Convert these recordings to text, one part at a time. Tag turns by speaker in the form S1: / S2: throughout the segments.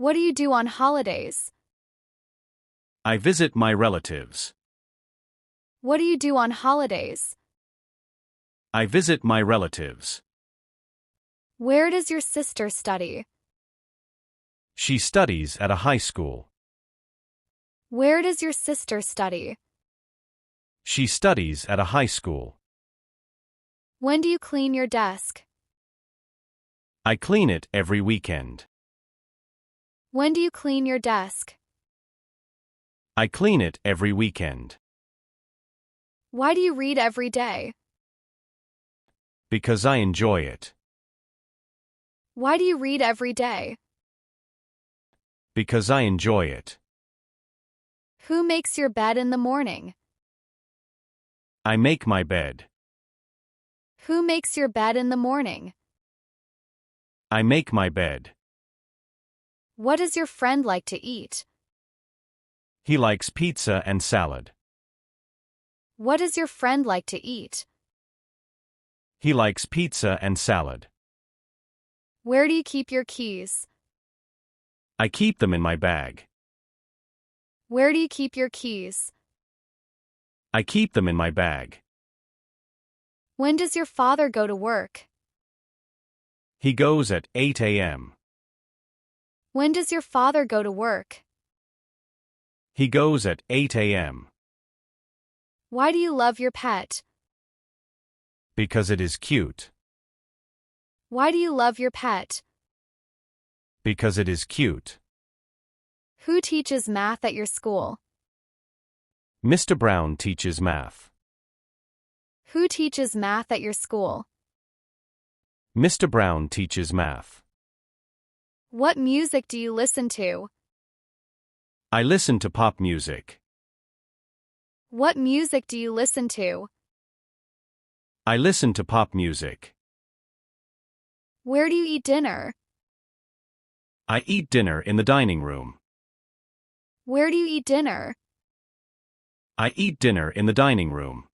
S1: What do you do on holidays?
S2: I visit my relatives.
S1: What do you do on holidays?
S2: I visit my relatives.
S1: Where does your sister study?
S2: She studies at a high school.
S1: Where does your sister study?
S2: She studies at a high school.
S1: When do you clean your desk?
S2: I clean it every weekend.
S1: When do you clean your desk?
S2: I clean it every weekend.
S1: Why do you read every day?
S2: Because I enjoy it.
S1: Why do you read every day?
S2: Because I enjoy it.
S1: Who makes your bed in the morning?
S2: I make my bed.
S1: Who makes your bed in the morning?
S2: I make my bed.
S1: What does your friend like to eat?
S2: He likes pizza and salad.
S1: What does your friend like to eat?
S2: He likes pizza and salad.
S1: Where do you keep your keys?
S2: I keep them in my bag.
S1: Where do you keep your keys?
S2: I keep them in my bag.
S1: When does your father go to work?
S2: He goes at 8 a.m.
S1: When does your father go to work?
S2: He goes at 8 a.m.
S1: Why do you love your pet?
S2: Because it is cute.
S1: Why do you love your pet?
S2: Because it is cute.
S1: Who teaches math at your school?
S2: Mr. Brown teaches math.
S1: Who teaches math at your school?
S2: Mr. Brown teaches math.
S1: What music do you listen to?
S2: I listen to pop music.
S1: What music do you listen to?
S2: I listen to pop music.
S1: Where do you eat dinner?
S2: I eat dinner in the dining room.
S1: Where do you eat dinner?
S2: I eat dinner in the dining room.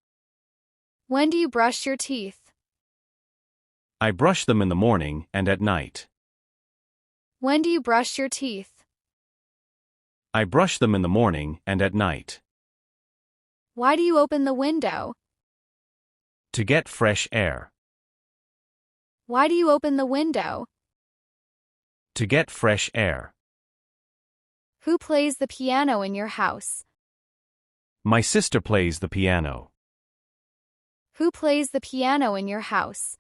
S1: When do you brush your teeth?
S2: I brush them in the morning and at night.
S1: When do you brush your teeth?
S2: I brush them in the morning and at night.
S1: Why do you open the window?
S2: To get fresh air.
S1: Why do you open the window?
S2: To get fresh air.
S1: Who plays the piano in your house?
S2: My sister plays the piano.
S1: Who plays the piano in your house?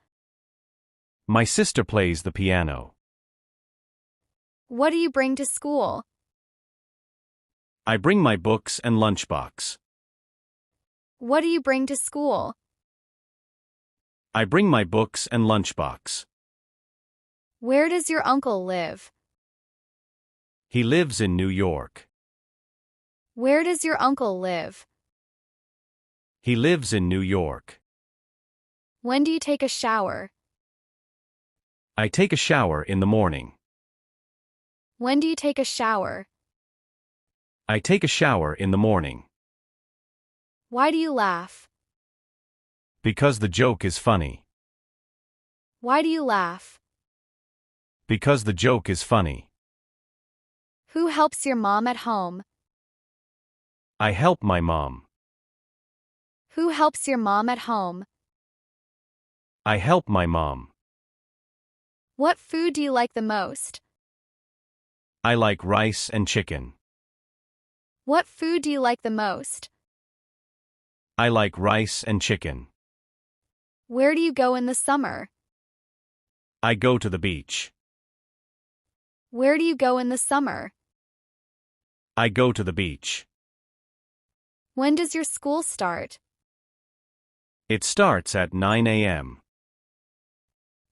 S2: My sister plays the piano.
S1: What do you bring to school?
S2: I bring my books and lunchbox.
S1: What do you bring to school?
S2: I bring my books and lunchbox.
S1: Where does your uncle live?
S2: He lives in New York.
S1: Where does your uncle live?
S2: He lives in New York.
S1: When do you take a shower?
S2: I take a shower in the morning.
S1: When do you take a shower?
S2: I take a shower in the morning.
S1: Why do you laugh?
S2: Because the joke is funny.
S1: Why do you laugh?
S2: Because the joke is funny.
S1: Who helps your mom at home?
S2: I help my mom.
S1: Who helps your mom at home?
S2: I help my mom.
S1: What food do you like the most?
S2: I like rice and chicken.
S1: What food do you like the most?
S2: I like rice and chicken.
S1: Where do you go in the summer?
S2: I go to the beach.
S1: Where do you go in the summer?
S2: I go to the beach.
S1: When does your school start?
S2: It starts at 9 a.m.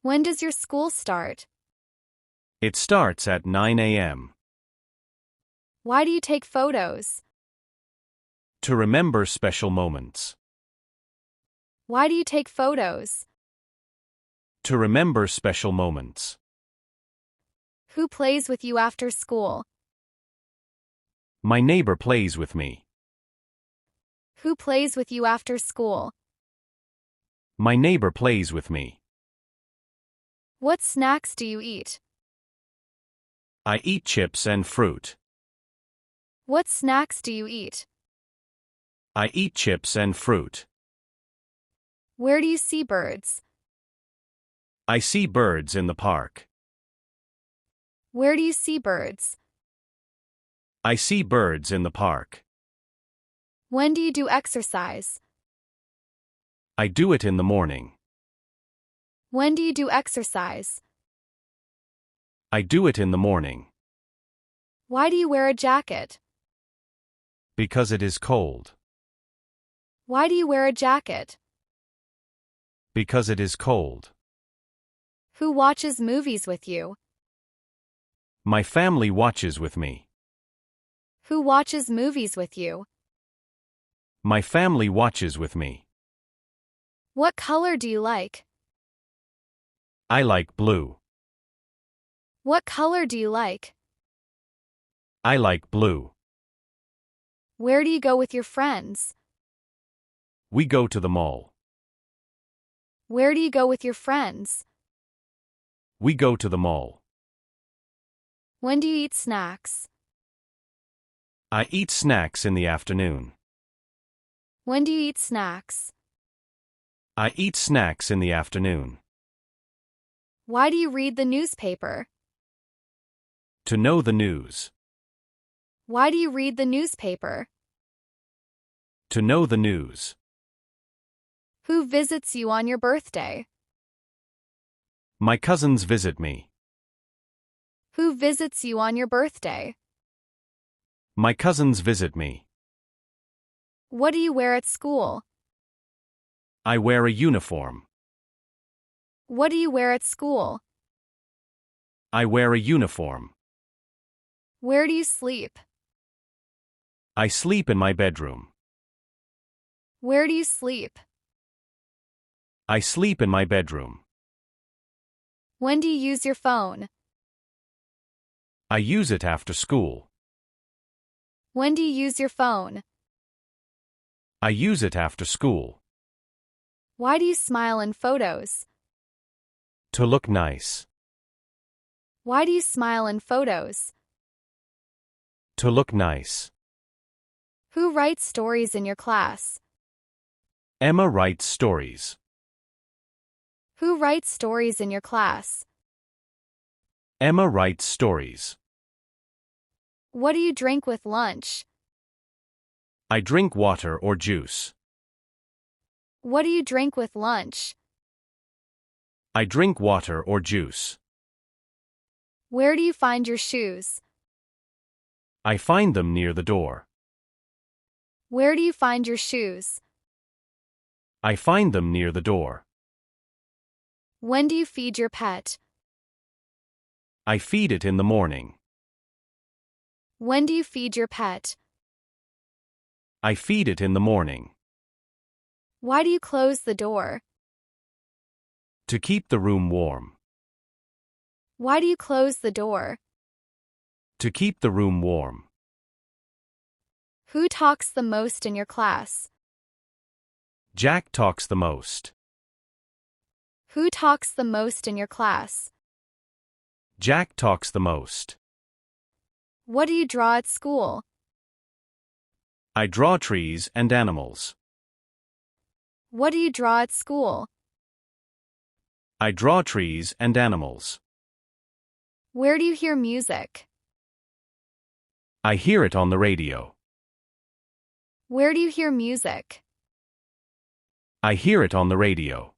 S1: When does your school start?
S2: It starts at 9 a.m.
S1: Why do you take photos?
S2: To remember special moments.
S1: Why do you take photos?
S2: To remember special moments.
S1: Who plays with you after school?
S2: My neighbor plays with me.
S1: Who plays with you after school?
S2: My neighbor plays with me.
S1: What snacks do you eat?
S2: I eat chips and fruit.
S1: What snacks do you eat?
S2: I eat chips and fruit.
S1: Where do you see birds?
S2: I see birds in the park.
S1: Where do you see birds?
S2: I see birds in the park.
S1: When do you do exercise?
S2: I do it in the morning.
S1: When do you do exercise?
S2: I do it in the morning.
S1: Why do you wear a jacket?
S2: Because it is cold.
S1: Why do you wear a jacket?
S2: Because it is cold.
S1: Who watches movies with you?
S2: My family watches with me.
S1: Who watches movies with you?
S2: My family watches with me.
S1: What color do you like?
S2: I like blue.
S1: What color do you like?
S2: I like blue.
S1: Where do you go with your friends?
S2: We go to the mall.
S1: Where do you go with your friends?
S2: We go to the mall.
S1: When do you eat snacks?
S2: I eat snacks in the afternoon.
S1: When do you eat snacks?
S2: I eat snacks in the afternoon.
S1: Why do you read the newspaper?
S2: To know the news.
S1: Why do you read the newspaper?
S2: To know the news.
S1: Who visits you on your birthday?
S2: My cousins visit me.
S1: Who visits you on your birthday?
S2: My cousins visit me.
S1: What do you wear at school?
S2: I wear a uniform.
S1: What do you wear at school?
S2: I wear a uniform.
S1: Where do you sleep?
S2: I sleep in my bedroom.
S1: Where do you sleep?
S2: I sleep in my bedroom.
S1: When do you use your phone?
S2: I use it after school.
S1: When do you use your phone?
S2: I use it after school.
S1: Why do you smile in photos?
S2: To look nice.
S1: Why do you smile in photos?
S2: To look nice.
S1: Who writes stories in your class?
S2: Emma writes stories.
S1: Who writes stories in your class?
S2: Emma writes stories.
S1: What do you drink with lunch?
S2: I drink water or juice.
S1: What do you drink with lunch?
S2: I drink water or juice.
S1: Where do you find your shoes?
S2: I find them near the door.
S1: Where do you find your shoes?
S2: I find them near the door.
S1: When do you feed your pet?
S2: I feed it in the morning.
S1: When do you feed your pet?
S2: I feed it in the morning.
S1: Why do you close the door?
S2: To keep the room warm.
S1: Why do you close the door?
S2: To keep the room warm.
S1: Who talks the most in your class?
S2: Jack talks the most.
S1: Who talks the most in your class?
S2: Jack talks the most.
S1: What do you draw at school?
S2: I draw trees and animals.
S1: What do you draw at school?
S2: I draw trees and animals.
S1: Where do you hear music?
S2: I hear it on the radio.
S1: Where do you hear music?
S2: I hear it on the radio.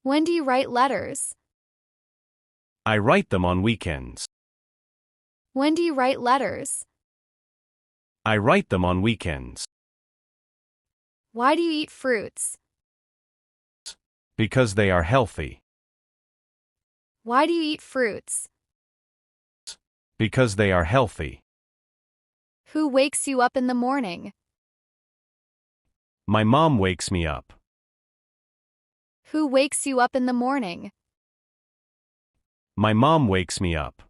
S1: When do you write letters?
S2: I write them on weekends.
S1: When do you write letters?
S2: I write them on weekends.
S1: Why do you eat fruits?
S2: Because they are healthy.
S1: Why do you eat fruits?
S2: Because they are healthy.
S1: Who wakes you up in the morning?
S2: My mom wakes me up.
S1: Who wakes you up in the morning?
S2: My mom wakes me up.